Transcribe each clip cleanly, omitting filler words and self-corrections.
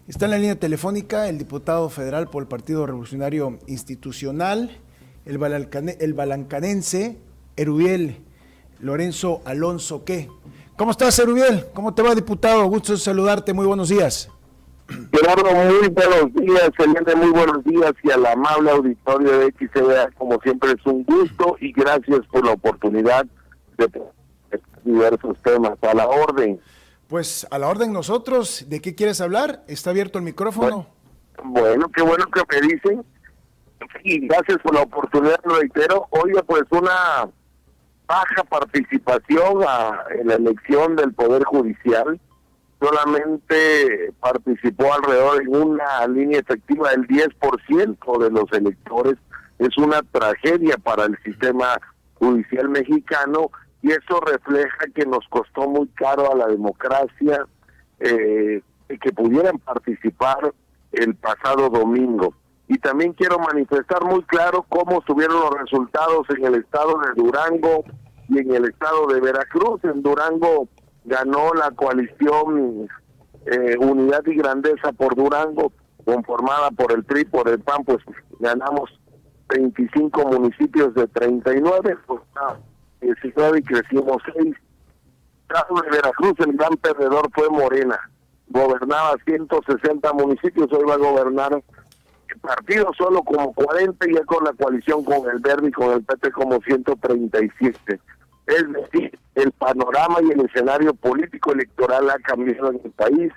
Está en la línea telefónica el diputado federal por el Partido Revolucionario Institucional, el balancanense Erubiel Lorenzo Alonso. ¿Qué? ¿Cómo estás, Erubiel? ¿Cómo te va, diputado? Gusto saludarte, muy buenos días. Gerardo, muy buenos días, Celeste, muy buenos días, y al amable auditorio de XCBA, como siempre es un gusto y gracias por la oportunidad de diversos temas. A la orden. Pues a la orden nosotros. ¿De qué quieres hablar? Está abierto el micrófono. Bueno, qué bueno que me dicen, y gracias por la oportunidad, lo reitero. Oiga, pues una baja participación en la elección del Poder Judicial. Solamente participó alrededor en una línea efectiva del 10% de los electores. Es una tragedia para el sistema judicial mexicano, y eso refleja que nos costó muy caro a la democracia que pudieran participar el pasado domingo. Y también quiero manifestar muy claro cómo estuvieron los resultados en el estado de Durango y en el estado de Veracruz. En Durango ganó la coalición Unidad y Grandeza por Durango, conformada por el PRI, por el PAN. Pues ganamos 25 municipios de 39, pues 19 y crecimos 6. En el caso de Veracruz, el gran perdedor fue Morena. Gobernaba 160 municipios, hoy va a gobernar el partido solo como 40, y ya con la coalición con el Verde y con el PT como 137. Es decir, el panorama y el escenario político electoral ha cambiado en el país,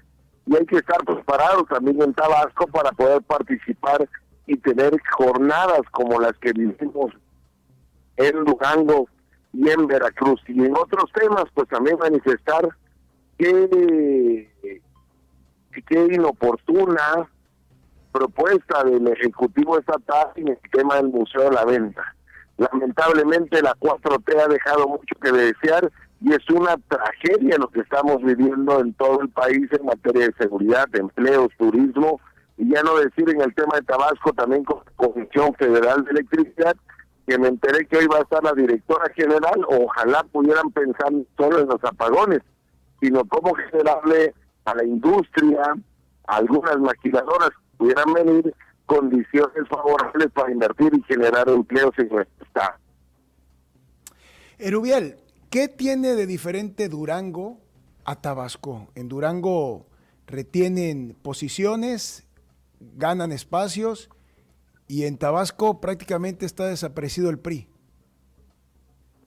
y hay que estar preparados también en Tabasco para poder participar y tener jornadas como las que vivimos en Durango y en Veracruz. Y en otros temas, pues también manifestar que inoportuna propuesta del Ejecutivo Estatal en el tema del Museo de la Venta. Lamentablemente la 4T ha dejado mucho que desear, y es una tragedia lo que estamos viviendo en todo el país en materia de seguridad, de empleos, turismo, y ya no decir en el tema de Tabasco también con la Comisión Federal de Electricidad, que me enteré que hoy va a estar la directora general. Ojalá pudieran pensar solo en los apagones, sino cómo generarle a la industria, a algunas maquiladoras pudieran venir condiciones favorables para invertir y generar empleos en nuestro estado. Erubiel, ¿qué tiene de diferente Durango a Tabasco? En Durango retienen posiciones, ganan espacios, y en Tabasco prácticamente está desaparecido el PRI.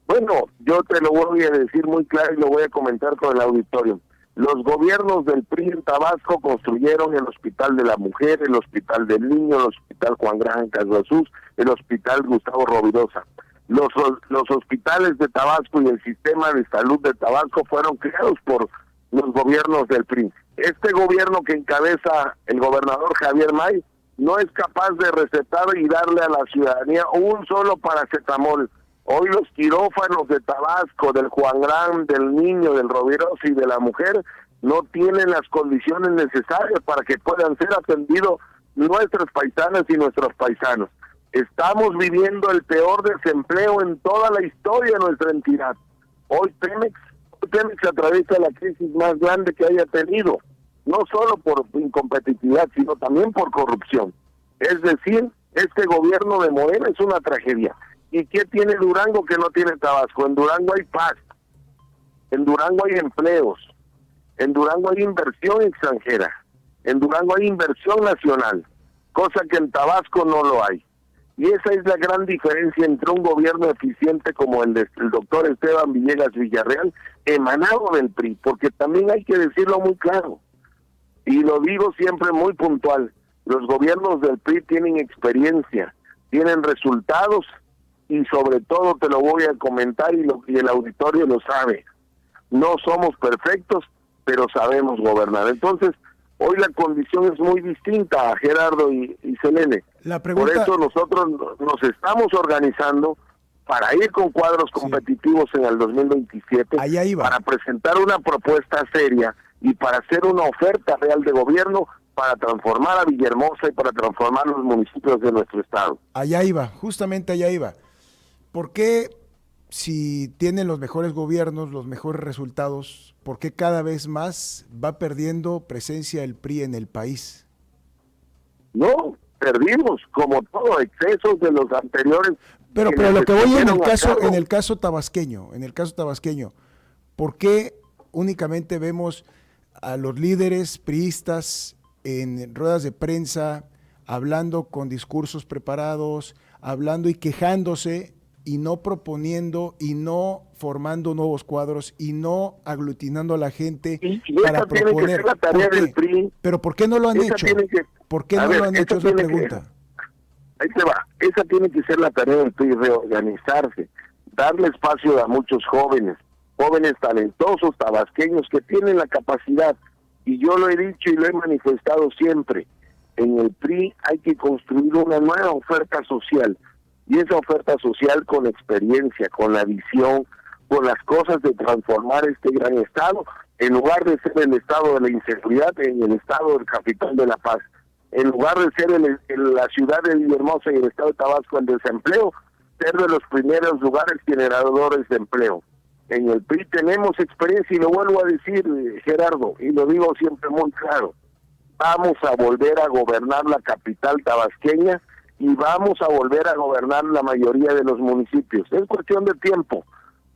Bueno, yo te lo voy a decir muy claro y lo voy a comentar con el auditorio. Los gobiernos del PRI en Tabasco construyeron el Hospital de la Mujer, el Hospital del Niño, el Hospital Juan Graham Casuazuz, el Hospital Gustavo Rovirosa. Los hospitales de Tabasco y el sistema de salud de Tabasco fueron creados por los gobiernos del PRI. Este gobierno que encabeza el gobernador Javier May no es capaz de recetar y darle a la ciudadanía un solo paracetamol. Hoy los quirófanos de Tabasco, del Juan Graham, del Niño, del Rovirosa y de la Mujer no tienen las condiciones necesarias para que puedan ser atendidos nuestras paisanas y nuestros paisanos. Estamos viviendo el peor desempleo en toda la historia de nuestra entidad. Hoy Pemex atraviesa la crisis más grande que haya tenido, no solo por incompetitividad, sino también por corrupción. Es decir, este gobierno de Morena es una tragedia. ¿Y qué tiene Durango que no tiene Tabasco? En Durango hay paz, en Durango hay empleos, en Durango hay inversión extranjera, en Durango hay inversión nacional, cosa que en Tabasco no lo hay. Y esa es la gran diferencia entre un gobierno eficiente como el del doctor Esteban Villegas Villarreal, emanado del PRI, porque también hay que decirlo muy claro, y lo digo siempre muy puntual: los gobiernos del PRI tienen experiencia, tienen resultados, y sobre todo te lo voy a comentar, y el auditorio lo sabe, no somos perfectos, pero sabemos gobernar. Entonces, hoy la condición es muy distinta, Gerardo y Selene. Por eso nosotros nos estamos organizando para ir con cuadros competitivos en el 2027, para presentar una propuesta seria y para hacer una oferta real de gobierno para transformar a Villahermosa y para transformar los municipios de nuestro estado. Allá iba, justamente allá iba. ¿Por qué si tienen los mejores gobiernos, los mejores resultados, ¿por qué cada vez más va perdiendo presencia el PRI en el país? No, perdimos, como todo, excesos de los anteriores. Pero lo que voy en el caso tabasqueño, ¿por qué únicamente vemos a los líderes priistas en ruedas de prensa hablando con discursos preparados, hablando y quejándose, y no proponiendo y no formando nuevos cuadros y no aglutinando a la gente para proponer? Tiene que ser la tarea del PRI. Pero ¿por qué no lo han hecho? ¿Por qué no lo han hecho? Esa pregunta. Ahí te va. Esa tiene que ser la tarea del PRI, reorganizarse, darle espacio a muchos jóvenes talentosos, tabasqueños, que tienen la capacidad. Y yo lo he dicho y lo he manifestado siempre. En el PRI hay que construir una nueva oferta social. Y esa oferta social con experiencia, con la visión, con las cosas de transformar este gran estado, en lugar de ser el estado de la inseguridad, en el estado del capital de la paz. En lugar de ser la ciudad de Villahermosa y el estado de Tabasco el desempleo, ser de los primeros lugares generadores de empleo. En el PRI tenemos experiencia, y lo vuelvo a decir, Gerardo, y lo digo siempre muy claro, vamos a volver a gobernar la capital tabasqueña y vamos a volver a gobernar la mayoría de los municipios. Es cuestión de tiempo.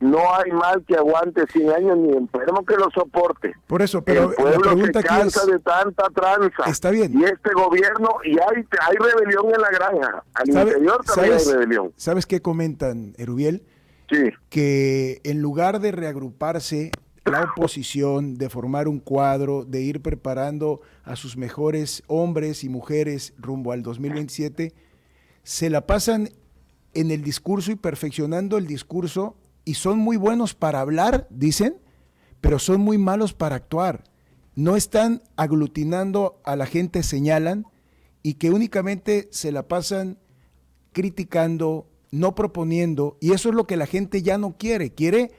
No hay mal que aguante 100 años ni enfermo que lo soporte. Por eso, pero el pueblo la pregunta se cansa de tanta tranza. Está bien. Y este gobierno, y hay rebelión en la granja. Al interior también hay rebelión. ¿Sabes qué comentan, Erubiel? Sí. Que en lugar de reagruparse la oposición, de formar un cuadro, de ir preparando a sus mejores hombres y mujeres rumbo al 2027, se la pasan en el discurso y perfeccionando el discurso, y son muy buenos para hablar, dicen, pero son muy malos para actuar. No están aglutinando a la gente, señalan, y que únicamente se la pasan criticando, no proponiendo, y eso es lo que la gente ya no quiere. Quiere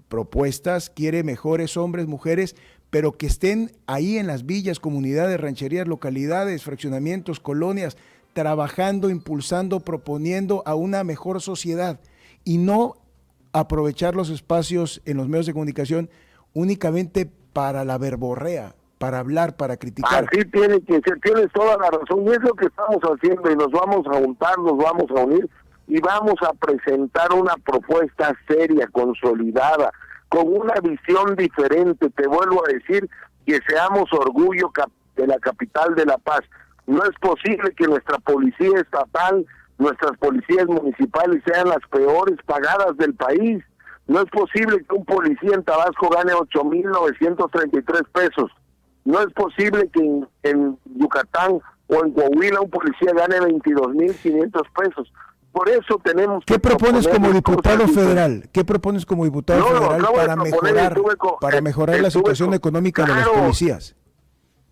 propuestas, quiere mejores hombres, mujeres, pero que estén ahí en las villas, comunidades, rancherías, localidades, fraccionamientos, colonias, trabajando, impulsando, proponiendo a una mejor sociedad, y no aprovechar los espacios en los medios de comunicación únicamente para la verborrea, para hablar, para criticar. Así tiene que ser, tienes toda la razón, y es lo que estamos haciendo, y nos vamos a juntar, nos vamos a unir, y vamos a presentar una propuesta seria, consolidada, con una visión diferente. Te vuelvo a decir que seamos orgullo de la capital de la paz. No es posible que nuestra policía estatal, nuestras policías municipales sean las peores pagadas del país. No es posible que un policía en Tabasco gane 8,933 pesos. No es posible que en Yucatán o en Coahuila un policía gane 22,500 pesos. Por eso tenemos que... ¿Qué propones como diputado federal? ¿Qué propones como diputado federal para mejorar la situación económica de los policías?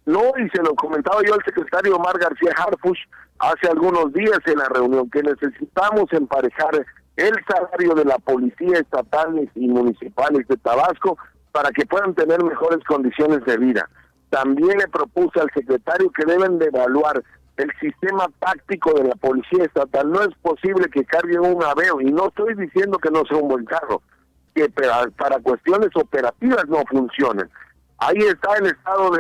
No, y se lo comentaba yo al secretario Omar García Harfuch hace algunos días en la reunión, que necesitamos emparejar el salario de la policía estatales y municipales de Tabasco para que puedan tener mejores condiciones de vida. También le propuse al secretario que deben de evaluar el sistema táctico de la policía estatal. No es posible que carguen un Aveo, y no estoy diciendo que no sea un buen carro, que para cuestiones operativas no funcionen. Ahí está el estado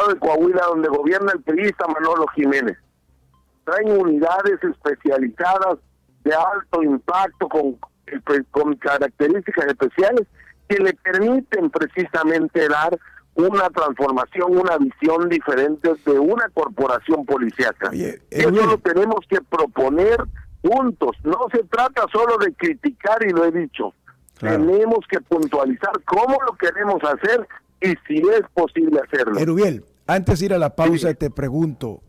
de Coahuila, donde gobierna el priista Manolo Jiménez. Traen unidades especializadas de alto impacto con características especiales que le permiten precisamente dar una transformación, una visión diferente de una corporación policíaca. Eso lo tenemos que proponer juntos. No se trata solo de criticar, y lo he dicho. Claro. Tenemos que puntualizar cómo lo queremos hacer y si es posible hacerlo. Erubiel, antes de ir a la pausa, sí, te pregunto,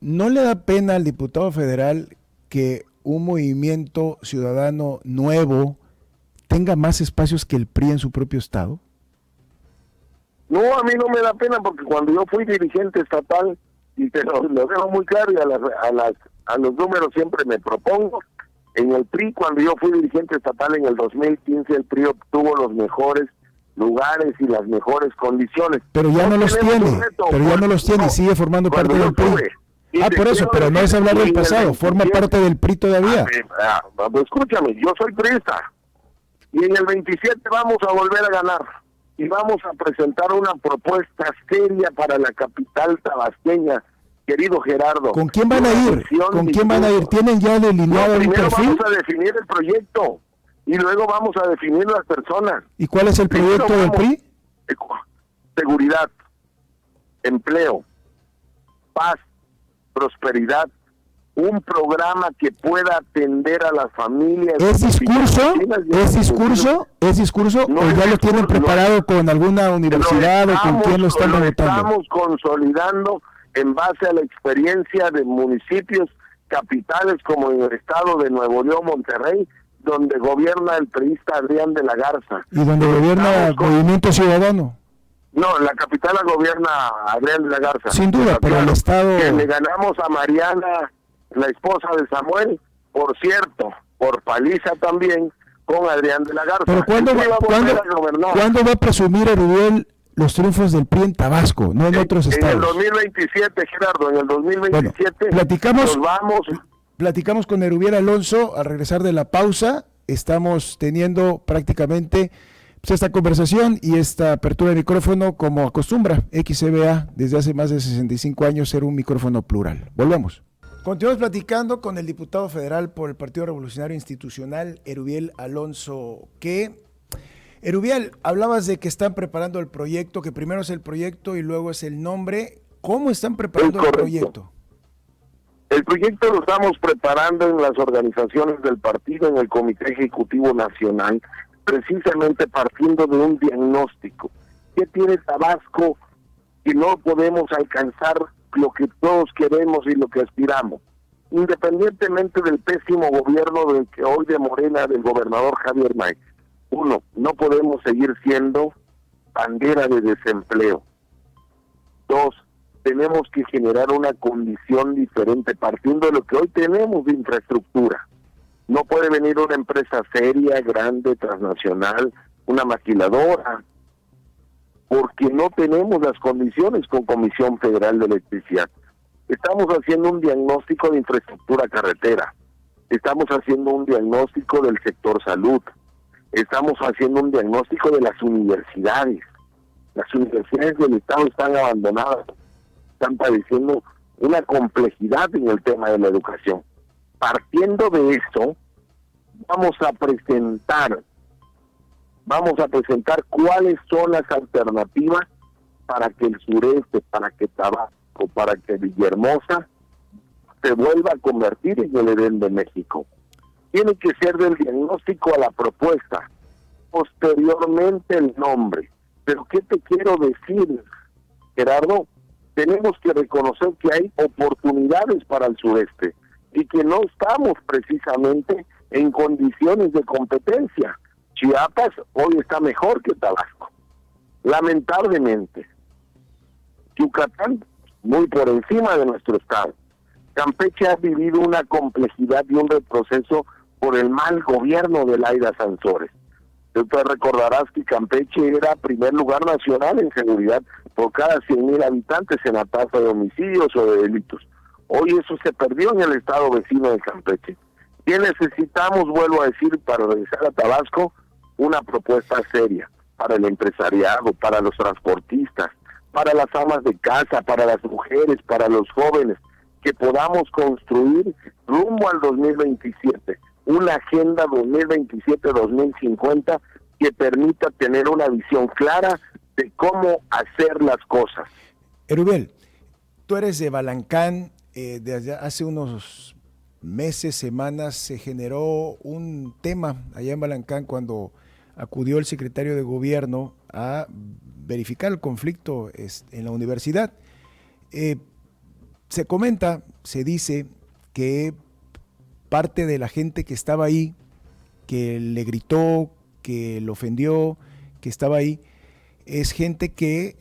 ¿no le da pena al diputado federal que un movimiento ciudadano nuevo tenga más espacios que el PRI en su propio estado? No, a mí no me da pena, porque cuando yo fui dirigente estatal, y te lo dejo muy claro, y a los números siempre me propongo, en el PRI, cuando yo fui dirigente estatal en el 2015, el PRI obtuvo los mejores lugares y las mejores condiciones. Pero ya no los tiene, sigue formando parte del PRI. Por eso, pero no es hablar del pasado, forma parte del PRI todavía. Escúchame, yo soy priista, y en el 27 vamos a volver a ganar, y vamos a presentar una propuesta seria para la capital tabasqueña, querido Gerardo. ¿Con quién van a ir? ¿Con quién van a ir? ¿Tienen ya delineado un perfil? Primero vamos a definir el proyecto, y luego vamos a definir las personas. ¿Y cuál es el proyecto del PRI? Seguridad, empleo, paz, prosperidad, un programa que pueda atender a las familias. ¿Es discurso? ¿Es discurso? No ¿O es ya lo discurso, tienen preparado con alguna universidad o con quién lo están rebotando? Estamos consolidando en base a la experiencia de municipios capitales como en el estado de Nuevo León, Monterrey, donde gobierna el priista Adrián de la Garza. ¿Y donde gobierna Movimiento Ciudadano? No, la capital la gobierna Adrián de la Garza. Sin duda, pero el estado... Que le ganamos a Mariana, la esposa de Samuel, por cierto, por paliza también, con Adrián de la Garza. Pero ¿cuándo va a presumir Erubiel los triunfos del PRI en Tabasco, no en otros estados? En el 2027, Gerardo, en el 2027 platicamos, nos vamos... Platicamos con Erubiel Alonso al regresar de la pausa. Estamos teniendo prácticamente esta conversación y esta apertura de micrófono como acostumbra XCBA desde hace más de 65 años ser un micrófono plural. Volvemos. Continuamos platicando con el diputado federal por el Partido Revolucionario Institucional, Erubiel Alonso. Erubiel, hablabas de que están preparando el proyecto, que primero es el proyecto y luego es el nombre. ¿Cómo están preparando el proyecto? El proyecto lo estamos preparando en las organizaciones del partido, en el Comité Ejecutivo Nacional, precisamente partiendo de un diagnóstico. ¿Qué tiene Tabasco que no podemos alcanzar lo que todos queremos y lo que aspiramos? Independientemente del pésimo gobierno del que hoy de Morena, del gobernador Javier May. Uno, no podemos seguir siendo bandera de desempleo. Dos, tenemos que generar una condición diferente partiendo de lo que hoy tenemos de infraestructura. No puede venir una empresa seria, grande, transnacional, una maquiladora, porque no tenemos las condiciones con Comisión Federal de Electricidad. Estamos haciendo un diagnóstico de infraestructura carretera, estamos haciendo un diagnóstico del sector salud, estamos haciendo un diagnóstico de las universidades. Las universidades del Estado están abandonadas, están padeciendo una complejidad en el tema de la educación. Partiendo de eso, vamos a presentar cuáles son las alternativas para que el sureste, para que Tabasco, para que Villahermosa se vuelva a convertir en el Edén de México. Tiene que ser del diagnóstico a la propuesta, posteriormente el nombre. Pero ¿qué te quiero decir, Gerardo? Tenemos que reconocer que hay oportunidades para el sureste y que no estamos precisamente en condiciones de competencia. Chiapas hoy está mejor que Tabasco, lamentablemente. Yucatán muy por encima de nuestro estado. Campeche ha vivido una complejidad y un retroceso por el mal gobierno de Laida Sansores. Tú te recordarás que Campeche era primer lugar nacional en seguridad por cada 100,000 habitantes en la tasa de homicidios o de delitos. Hoy eso se perdió en el estado vecino de Campeche. ¿Qué necesitamos, vuelvo a decir, para regresar a Tabasco? Una propuesta seria para el empresariado, para los transportistas, para las amas de casa, para las mujeres, para los jóvenes, que podamos construir rumbo al 2027, una agenda 2027-2050 que permita tener una visión clara de cómo hacer las cosas. Erubiel, tú eres de Balancán, desde hace unos meses, semanas, se generó un tema allá en Balancán cuando acudió el secretario de gobierno a verificar el conflicto en la universidad. Se comenta, se dice que parte de la gente que estaba ahí, que le gritó, que lo ofendió, que estaba ahí, es gente que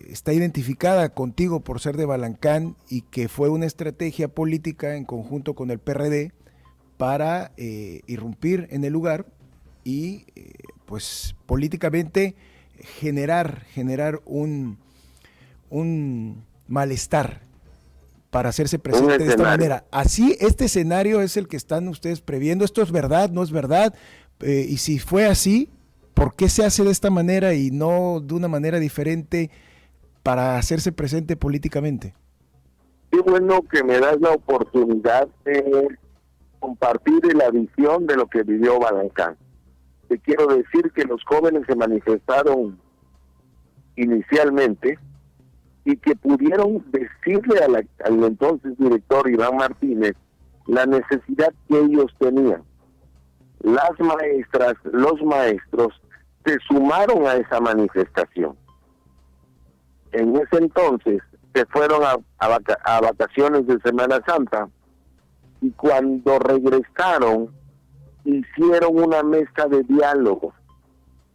está identificada contigo por ser de Balancán y que fue una estrategia política en conjunto con el PRD para irrumpir en el lugar y pues políticamente generar un malestar. para hacerse presente de esta manera. Así, este escenario es el que están ustedes previendo. ¿Esto es verdad, no es verdad? Y si fue así, ¿por qué se hace de esta manera y no de una manera diferente para hacerse presente políticamente? Qué bueno que me das la oportunidad de compartir la visión de lo que vivió Balancán. Te quiero decir que los jóvenes se manifestaron inicialmente y que pudieron decirle al entonces director Iván Martínez la necesidad que ellos tenían. Las maestras, los maestros se sumaron a esa manifestación. En ese entonces se fueron a vacaciones de Semana Santa y cuando regresaron hicieron una mesa de diálogo.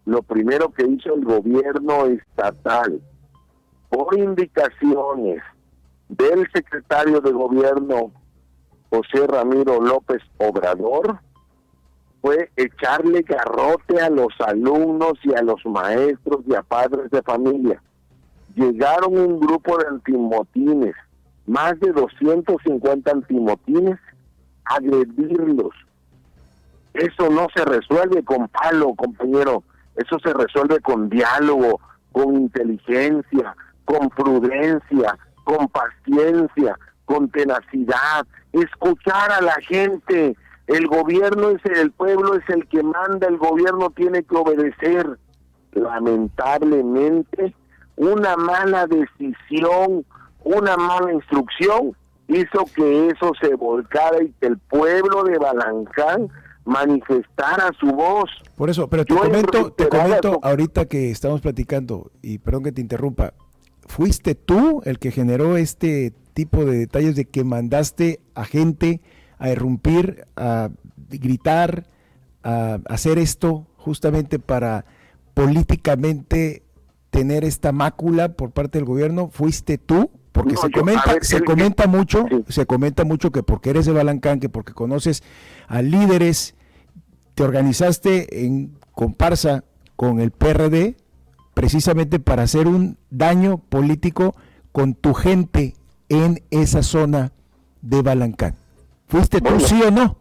Lo primero que hizo el gobierno estatal, por indicaciones del secretario de gobierno José Ramiro López Obrador, fue echarle garrote a los alumnos y a los maestros y a padres de familia. Llegaron un grupo de antimotines, más de 250 antimotines, a agredirlos. Eso no se resuelve con palo, compañero. Eso se resuelve con diálogo, con inteligencia, con prudencia, con paciencia, con tenacidad. Escuchar a la gente. El gobierno el pueblo es el que manda, el gobierno tiene que obedecer. Lamentablemente, una mala decisión, una mala instrucción hizo que eso se volcara y que el pueblo de Balancán manifestara su voz. Por eso, pero te comento ahorita que estamos platicando, y perdón que te interrumpa, ¿fuiste tú el que generó este tipo de detalles de que mandaste a gente a irrumpir, a gritar, a hacer esto justamente para políticamente tener esta mácula por parte del gobierno? ¿Fuiste tú? Porque no, se comenta mucho que porque eres de Balancán, que porque conoces a líderes, te organizaste en comparsa con el PRD precisamente para hacer un daño político con tu gente en esa zona de Balancán. ¿Fuiste tú, sí o no?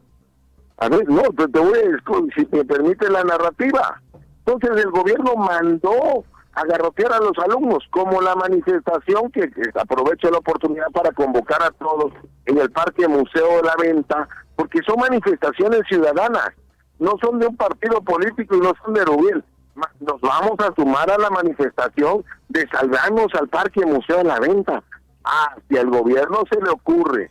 A ver, no, te voy a, si me permite la narrativa. Entonces el gobierno mandó a garrotear a los alumnos, como la manifestación que aprovecho la oportunidad para convocar a todos en el Parque Museo de la Venta, porque son manifestaciones ciudadanas, no son de un partido político y no son de Erubiel. Nos vamos a sumar a la manifestación de salvarnos al Parque Museo de la Venta. Si al gobierno se le ocurre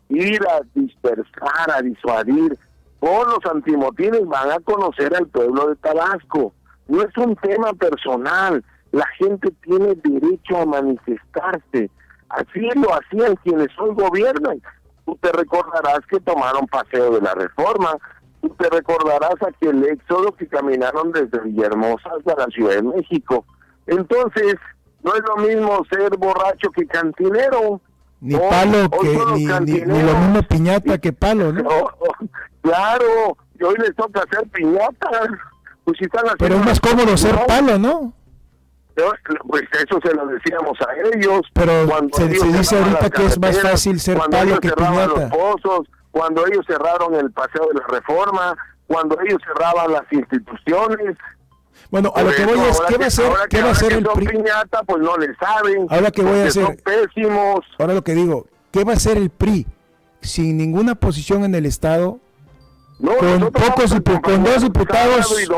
ir a dispersar, a disuadir con los antimotines, van a conocer al pueblo de Tabasco. No es un tema personal, la gente tiene derecho a manifestarse, así lo hacían quienes hoy gobiernan. Tú te recordarás que tomaron Paseo de la Reforma, tú te recordarás aquel éxodo que caminaron desde Villahermosa hasta la Ciudad de México. Entonces, no es lo mismo ser borracho que cantinero. Ni palo ni lo mismo piñata que palo, ¿no? Claro, y hoy les toca hacer piñatas. Pues si están pero es más cómodo ser palo, ¿no? Pues eso se lo decíamos a ellos. Pero se dice ahorita que es más fácil ser palo que piñata. Los pozos, cuando ellos cerraron el Paseo de la Reforma, cuando ellos cerraban las instituciones. Bueno, a lo que voy es, ¿qué va a hacer el PRI? Piñata, pues no le saben. Ahora que voy a hacer, son pésimos. Ahora lo que digo, ¿qué va a hacer el PRI sin ninguna posición en el Estado? No, con dos diputados, el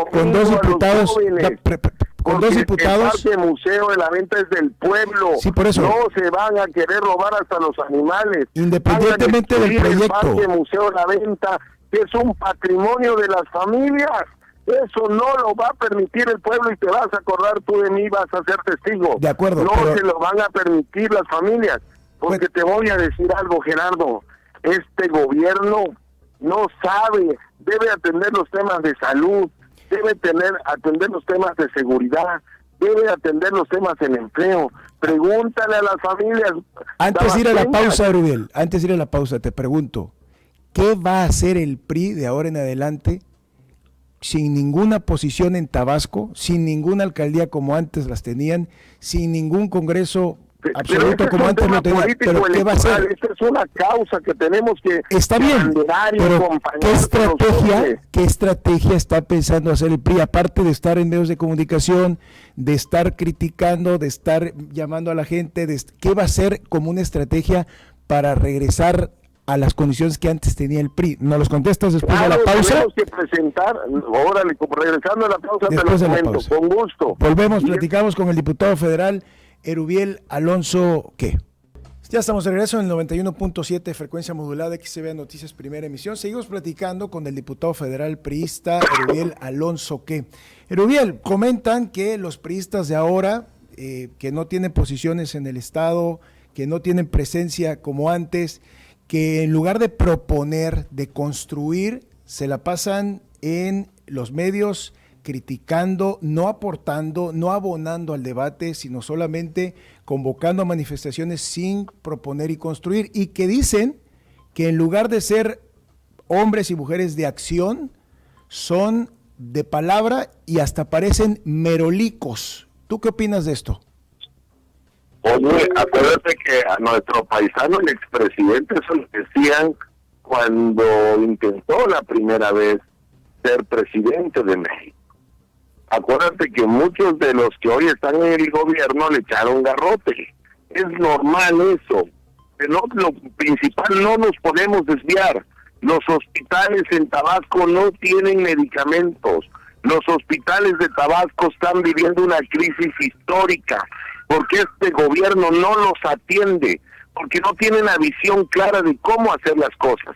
Parque Museo de la Venta es del pueblo. Sí, por eso. No se van a querer robar hasta los animales. Independientemente del proyecto. El Parque Museo de la Venta, que es un patrimonio de las familias. Eso no lo va a permitir el pueblo y te vas a acordar tú de mí, vas a ser testigo. De acuerdo. No se lo van a permitir las familias. Porque te voy a decir algo, Gerardo. Este gobierno no sabe, debe atender los temas de salud, debe atender los temas de seguridad, debe atender los temas del empleo. Pregúntale a las familias. Antes de ir a la pausa, Erubiel, te pregunto, ¿qué va a hacer el PRI de ahora en adelante sin ninguna posición en Tabasco, sin ninguna alcaldía como antes las tenían, sin ningún congreso absoluto como antes lo tenía, pero ¿qué va a hacer? Esta es una causa que tenemos que... Está bien, pero ¿qué estrategia está pensando hacer el PRI? Aparte de estar en medios de comunicación, de estar criticando, de estar llamando a la gente, ¿qué va a hacer como una estrategia para regresar a las condiciones que antes tenía el PRI? ¿Nos los contestas después de la pausa? Tenemos que presentar, órale, regresando a la pausa, después te lo comento, con gusto. Volvemos, platicamos con el diputado federal Erubiel Alonso, ¿qué? Ya estamos de regreso en el 91.7 frecuencia modulada XCB Noticias Primera Emisión. Seguimos platicando con el diputado federal priista Erubiel Alonso, ¿qué? Erubiel, comentan que los priistas de ahora, que no tienen posiciones en el Estado, que no tienen presencia como antes, que en lugar de proponer, de construir, se la pasan en los medios criticando, no aportando, no abonando al debate, sino solamente convocando a manifestaciones sin proponer y construir, y que dicen que en lugar de ser hombres y mujeres de acción, son de palabra y hasta parecen merolicos. ¿Tú qué opinas de esto? Oye, acuérdate que a nuestro paisano, el expresidente, eso lo decían cuando intentó la primera vez ser presidente de México. Acuérdate que muchos de los que hoy están en el gobierno le echaron garrote. Es normal eso. Pero lo principal, no nos podemos desviar. Los hospitales en Tabasco no tienen medicamentos. Los hospitales de Tabasco están viviendo una crisis histórica porque este gobierno no los atiende, porque no tiene una visión clara de cómo hacer las cosas.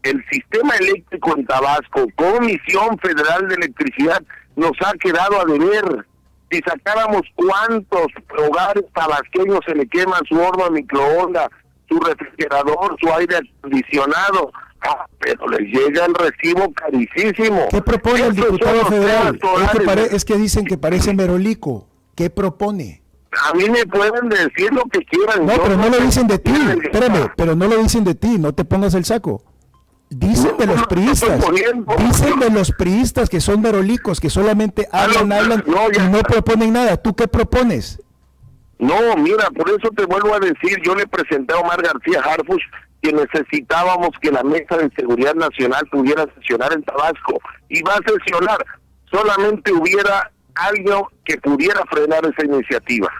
El sistema eléctrico en Tabasco, Comisión Federal de Electricidad, nos ha quedado a deber. Si sacáramos cuántos hogares tabasqueños se le queman su horno a microondas, su refrigerador, su aire acondicionado, pero les llega el recibo carísimo. ¿Qué propone el diputado federal? Es que dicen que parece merolico. ¿Qué propone? A mí me pueden decir lo que quieran. No, pero no lo dicen de ti. Espérame, pero no lo dicen de ti. No te pongas el saco. Dicen de los priistas, dicen de los priistas que son merolicos, que solamente hablan y no proponen nada. ¿Tú qué propones? No, mira, por eso te vuelvo a decir, yo le presenté a Omar García Harfuch que necesitábamos que la Mesa de Seguridad Nacional pudiera sesionar en Tabasco, y va a sesionar, solamente hubiera algo que pudiera frenar esa iniciativa,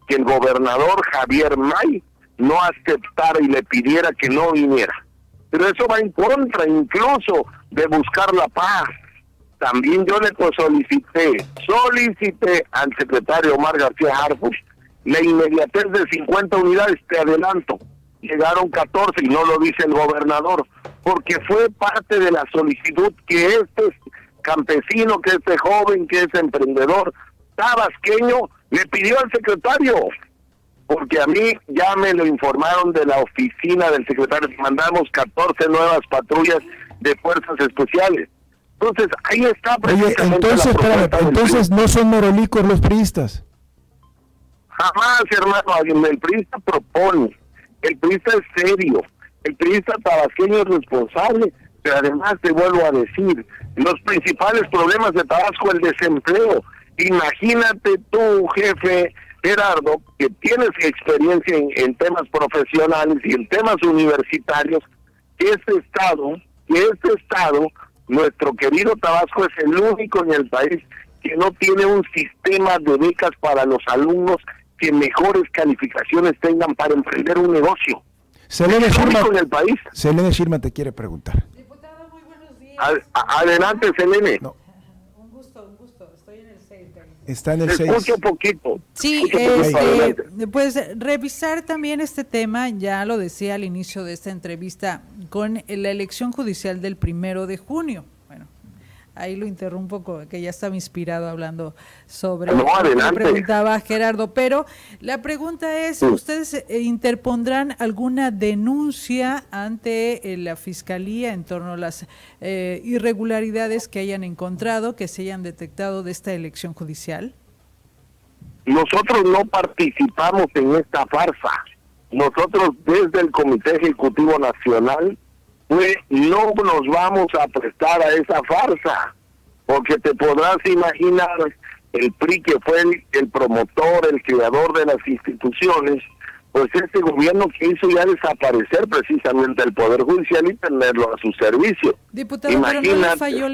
que el gobernador Javier May no aceptara y le pidiera que no viniera. Pero eso va en contra incluso de buscar la paz. También yo le solicité al secretario Omar García Harfuch la inmediatez de 50 unidades, te adelanto, llegaron 14 y no lo dice el gobernador, porque fue parte de la solicitud que este campesino, que este joven, que es emprendedor tabasqueño, le pidió al secretario. Porque a mí ya me lo informaron de la oficina del secretario, mandamos 14 nuevas patrullas de fuerzas especiales. Entonces, ahí está precisamente. Oye, entonces no son merolicos los priistas. Jamás, hermano, el priista propone, el priista es serio, el priista tabasqueño es responsable, pero además te vuelvo a decir, los principales problemas de Tabasco, el desempleo. Imagínate tú, jefe Gerardo, que tienes experiencia en temas profesionales y en temas universitarios, que este estado, nuestro querido Tabasco, es el único en el país que no tiene un sistema de becas para los alumnos que mejores calificaciones tengan para emprender un negocio. Selene Shirma, en el país. Selene Shirma te quiere preguntar. Diputado, muy buenos días. Adelante, Selene. No. Un gusto. Estoy en el 6. Está en el 6. Escucho poquito. Sí, pues revisar también este tema, ya lo decía al inicio de esta entrevista, con la elección judicial del 1 de junio. Bueno, ahí lo interrumpo, que ya estaba inspirado hablando sobre lo que preguntaba Gerardo, pero la pregunta es, ¿ustedes interpondrán alguna denuncia ante la Fiscalía en torno a las irregularidades que hayan encontrado, que se hayan detectado de esta elección judicial? Nosotros no participamos en esta farsa. Nosotros desde el Comité Ejecutivo Nacional no nos vamos a prestar a esa farsa, porque te podrás imaginar el PRI, que fue el promotor, el creador de las instituciones, pues este gobierno quiso ya desaparecer precisamente el Poder Judicial y tenerlo a su servicio. Diputado, pero no les falló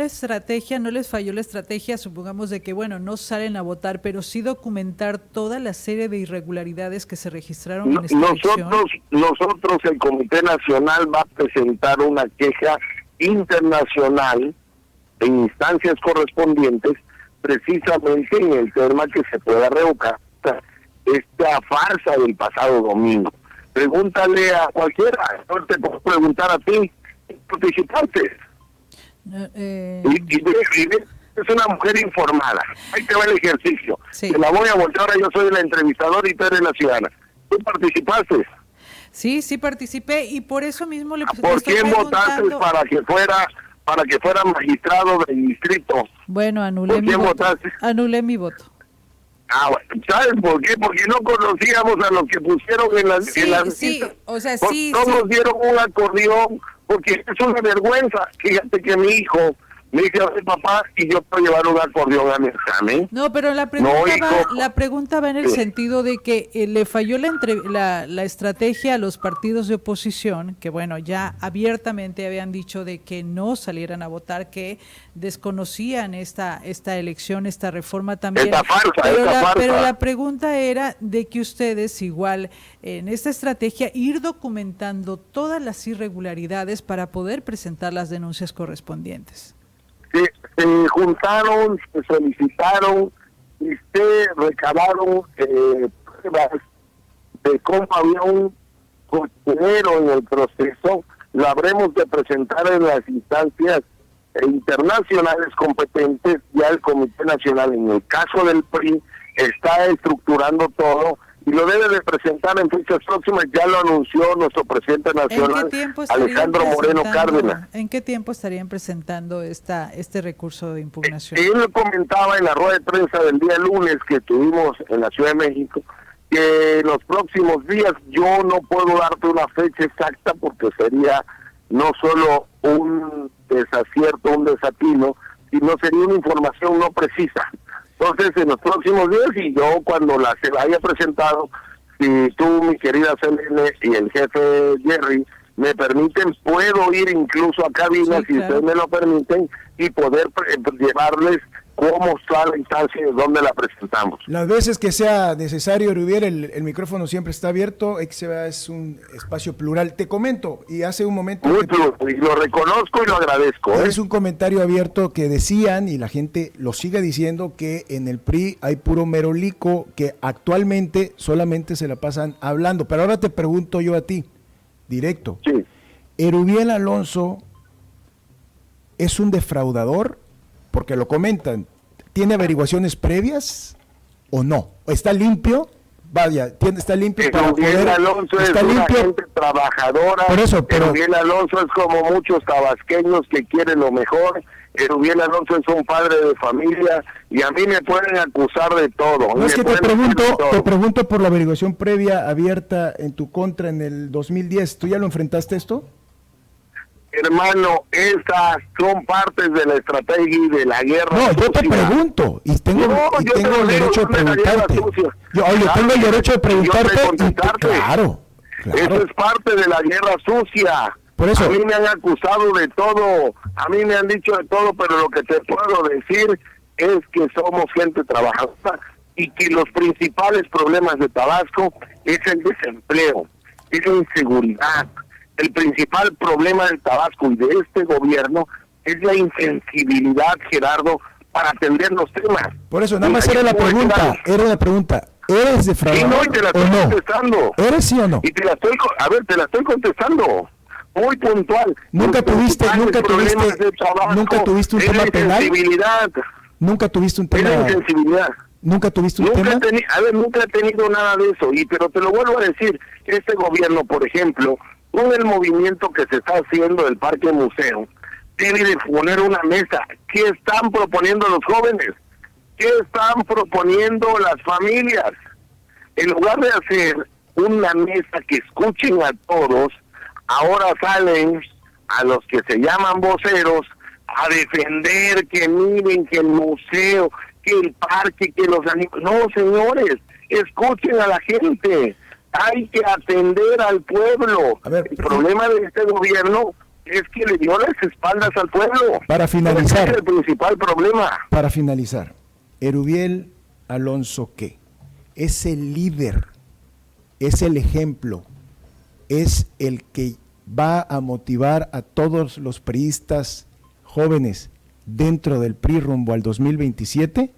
la estrategia, supongamos de que, bueno, no salen a votar, pero sí documentar toda la serie de irregularidades que se registraron en esta elección. Nosotros, el Comité Nacional va a presentar una queja internacional en instancias correspondientes, precisamente en el tema que se pueda revocar esta farsa del pasado domingo. Pregúntale a cualquiera, no te puedo preguntar a ti, participantes. Es una mujer informada. Ahí te va el ejercicio. Sí. Te la voy a voltear, ahora yo soy el entrevistador y tú eres la ciudadana. ¿Tú participaste? Sí, participé y por eso mismo le ¿Por quién votaste para que fuera magistrado del distrito? Bueno, anulé mi voto. Ah, bueno, ¿sabes por qué? Porque no conocíamos a los que pusieron en las listas. O sea, nos dieron un acordeón, porque es una vergüenza. Fíjate que mi hijo me dice, a ver, papá, y yo puedo llevar un acordeón a mi examen. No, pero la pregunta va en el sentido de que le falló la estrategia a los partidos de oposición, que bueno, ya abiertamente habían dicho de que no salieran a votar, que desconocían esta elección, esta reforma también. Pero la pregunta era de que ustedes igual en esta estrategia ir documentando todas las irregularidades para poder presentar las denuncias correspondientes. Se juntaron, se solicitaron y se recabaron pruebas de cómo había un cochinero en el proceso. Lo habremos de presentar en las instancias internacionales competentes. Ya el Comité Nacional, en el caso del PRI, está estructurando todo y lo debe de presentar en fechas próximas. Ya lo anunció nuestro presidente nacional, Alejandro Moreno Cárdenas. ¿En qué tiempo estarían presentando este recurso de impugnación? Él comentaba en la rueda de prensa del día lunes que tuvimos en la Ciudad de México que en los próximos días. Yo no puedo darte una fecha exacta porque sería no solo un desacierto, un desatino, sino sería una información no precisa. Entonces, en los próximos días, y yo cuando se la haya presentado, si tú, mi querida Selene, y el jefe Jerry me permiten, puedo ir incluso a cabina, si ustedes me lo permiten, y poder llevarles cómo está la instancia y de dónde la presentamos. Las veces que sea necesario, Erubiel, el micrófono siempre está abierto, XBA es un espacio plural. Te comento, y hace un momento... Y lo reconozco y lo agradezco. Es un comentario abierto que decían, y la gente lo sigue diciendo, que en el PRI hay puro merolico, que actualmente solamente se la pasan hablando. Pero ahora te pregunto yo a ti, directo. Sí. ¿Erubiel Alonso es un defraudador? Porque lo comentan, ¿tiene averiguaciones previas o no? ¿Está limpio? Vaya, está limpio para poder... Alonso está es limpio. Una gente trabajadora. Por eso, pero Erubiel Alonso es como muchos tabasqueños que quieren lo mejor. Erubiel Alonso es un padre de familia y a mí me pueden acusar de todo. No es que te pregunto por la averiguación previa abierta en tu contra en el 2010. ¿Tú ya lo enfrentaste esto? Hermano, esas son partes de la estrategia y de la guerra. No, yo te pregunto y tengo el derecho de preguntarte. Yo tengo el derecho de preguntarte. Claro. Eso es parte de la guerra sucia. Por eso. A mí me han acusado de todo, a mí me han dicho de todo, pero lo que te puedo decir es que somos gente trabajadora y que los principales problemas de Tabasco es el desempleo, es la inseguridad. El principal problema del Tabasco y de este gobierno es la insensibilidad, Gerardo, para atender los temas. Por eso, nada más era la pregunta. ¿Eres defraudador y te la estoy contestando. ¿Eres sí o no? Y te la estoy contestando. Muy puntual. ¿Nunca tuviste un tema penal? ¿Nunca tuviste un tema? Insensibilidad. ¿Nunca tuviste un tema? Nunca he tenido nada de eso. Pero te lo vuelvo a decir, este gobierno, por ejemplo, con el movimiento que se está haciendo del Parque Museo, debe de poner una mesa. ¿Qué están proponiendo los jóvenes? ¿Qué están proponiendo las familias? En lugar de hacer una mesa que escuchen a todos, ahora salen a los que se llaman voceros a defender que miren que el museo, que el parque, que los animales. No, señores, escuchen a la gente. Hay que atender al pueblo. El problema de este gobierno es que le dio las espaldas al pueblo. Para finalizar, ese es el principal problema. Para finalizar, Erubiel Alonso, ¿qué? Es el líder, es el ejemplo, es el que va a motivar a todos los priistas jóvenes dentro del PRI rumbo al 2027.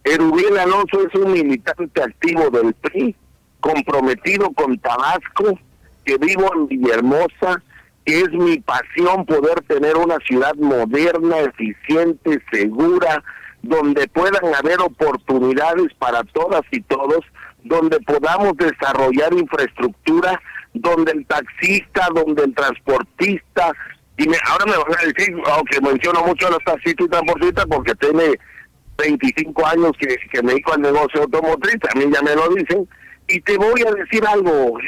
Erubiel Alonso es un militante activo del PRI, comprometido con Tabasco, que vivo en Villahermosa, que es mi pasión poder tener una ciudad moderna, eficiente, segura, donde puedan haber oportunidades para todas y todos, donde podamos desarrollar infraestructura, donde el taxista, donde el transportista, ahora me van a decir, aunque menciono mucho a los taxistas y transportistas porque tiene 25 años que me dedico al negocio automotriz, también ya me lo dicen, y te voy a decir algo,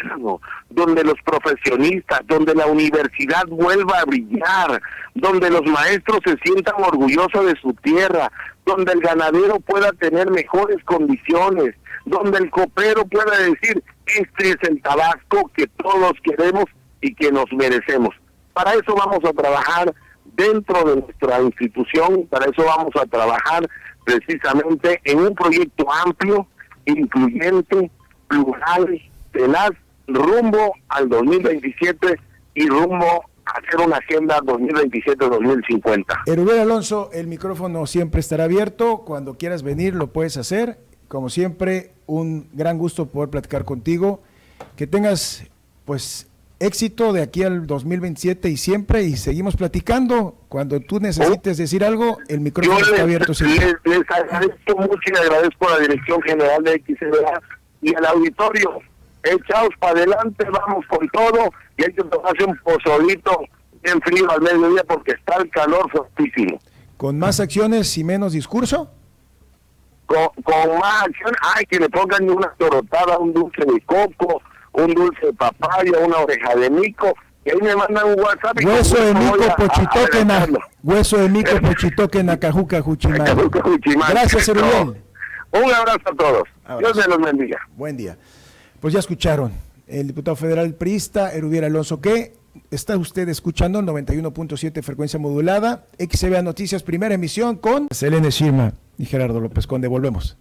donde los profesionistas, donde la universidad vuelva a brillar, donde los maestros se sientan orgullosos de su tierra, donde el ganadero pueda tener mejores condiciones, donde el copero pueda decir, este es el Tabasco que todos queremos y que nos merecemos. Para eso vamos a trabajar dentro de nuestra institución, para eso vamos a trabajar precisamente en un proyecto amplio, incluyente, plural, tenaz, rumbo al 2027 y rumbo a hacer una agenda 2027-2050. Erubiel Alonso, el micrófono siempre estará abierto. Cuando quieras venir lo puedes hacer. Como siempre, un gran gusto poder platicar contigo. Que tengas pues éxito de aquí al 2027 y siempre, y seguimos platicando. Cuando tú necesites decir algo, el micrófono está abierto siempre. Les agradezco mucho y agradezco a la Dirección General de XCBA y al auditorio. Echaos para adelante, vamos con todo, y hay que tomarse un pozolito bien frío al mediodía porque está el calor fortísimo. ¿Con más acciones y menos discurso? Con más acción, que le pongan una torotada, un dulce de coco, un dulce de papaya, una oreja de mico, y ahí me mandan un WhatsApp. Hueso de mico, pochitoque, hueso de mico, pochitoque, nacajuca, juchimán. Gracias, Erubiel. Un abrazo a todos. Dios me los bendiga. Buen día. Pues ya escucharon, el diputado federal priista, Erubiel Alonso, que está usted escuchando 91.7 frecuencia modulada, XCBA Noticias, primera emisión con Selene Shirma y Gerardo López Conde. Volvemos.